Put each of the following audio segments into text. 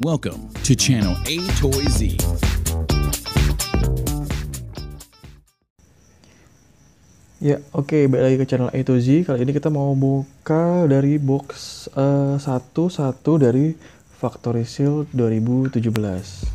Welcome to channel A Toy Z. Ya, oke, balik lagi ke channel A to Z. Kali ini kita mau buka dari box 1 dari Factory Seal 2017.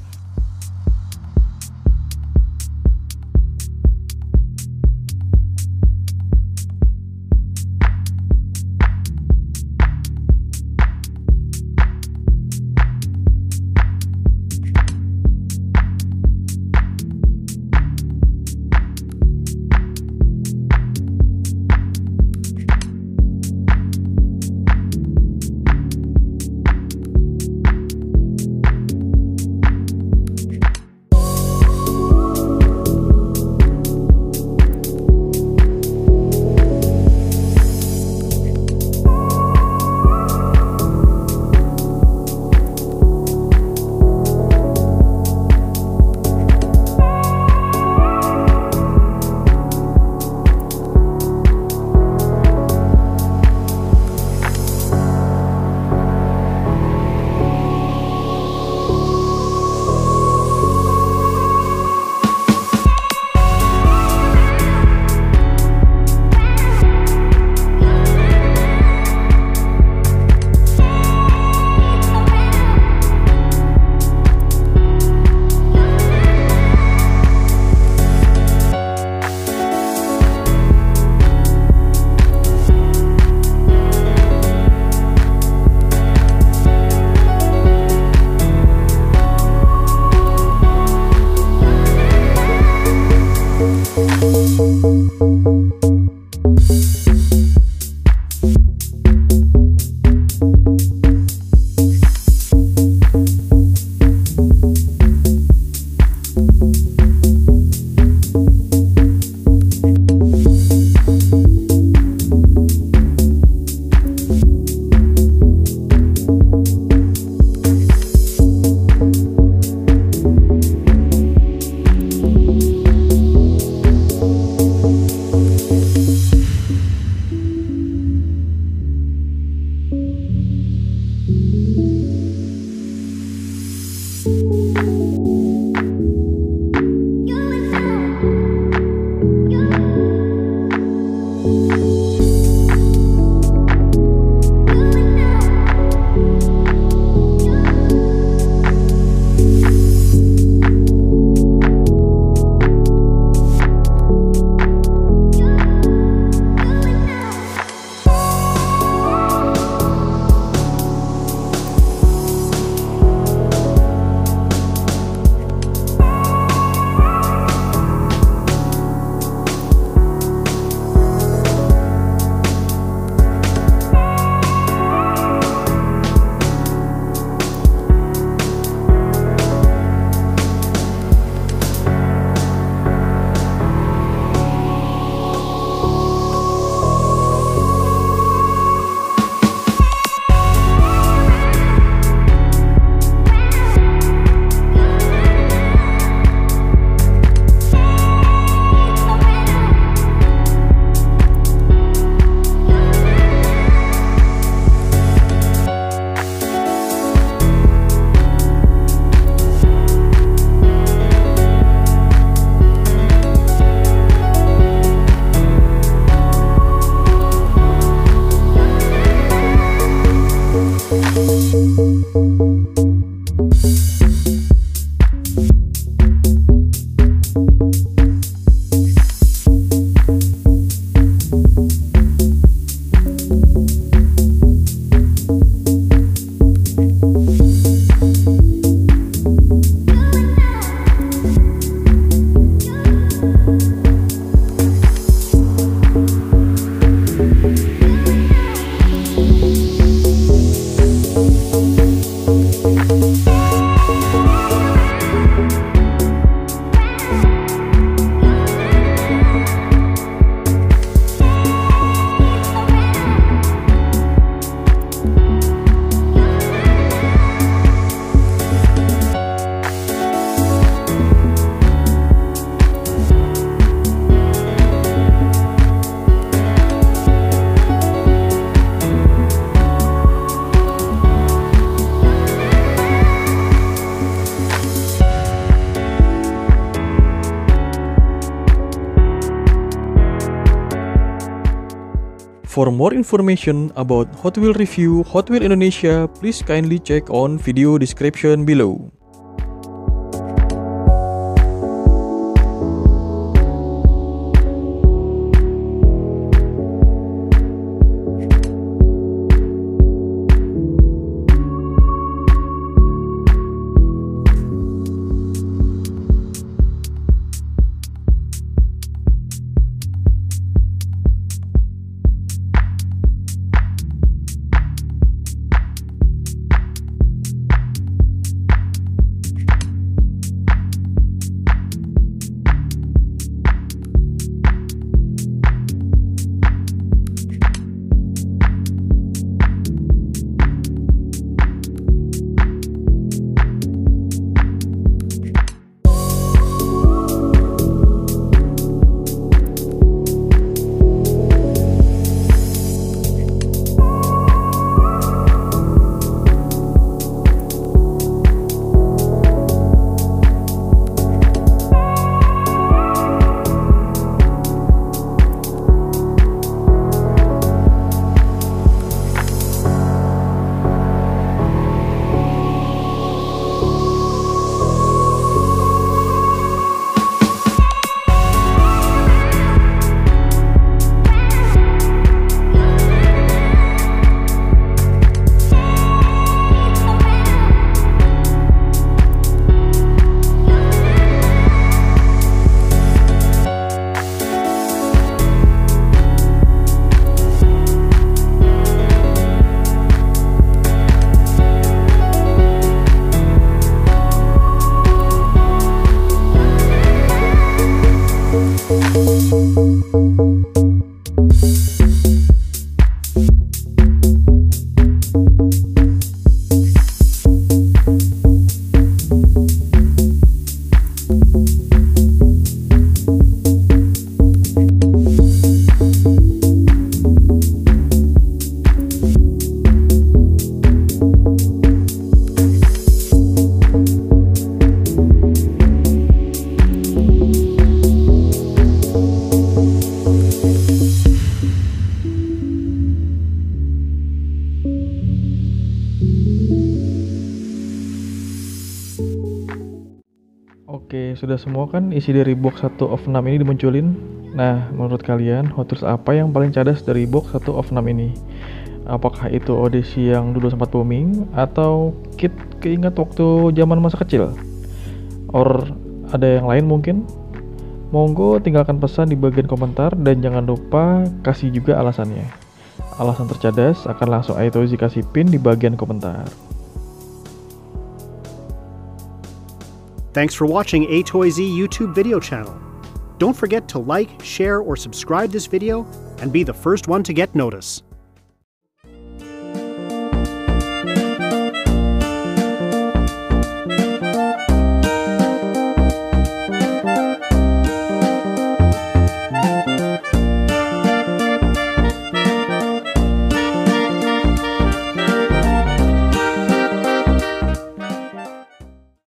For more information about Hot Wheels review Hot Wheels Indonesia, please kindly check on video description below. Oke, sudah semua kan isi dari box 1 of 6 ini dimunculin. Nah, menurut kalian Hot Wheels apa yang paling cadas dari box 1 of 6 ini? Apakah itu Odyssey yang dulu sempat booming, atau Kit keinget waktu zaman masa kecil? Or ada yang lain mungkin? Monggo tinggalkan pesan di bagian komentar dan jangan lupa kasih juga alasannya. Alasan tercadas akan langsung Aitozi kasih pin di bagian komentar. Thanks for watching Aitozi YouTube video channel. Don't forget to like, share, or subscribe this video and be the first one to get notice.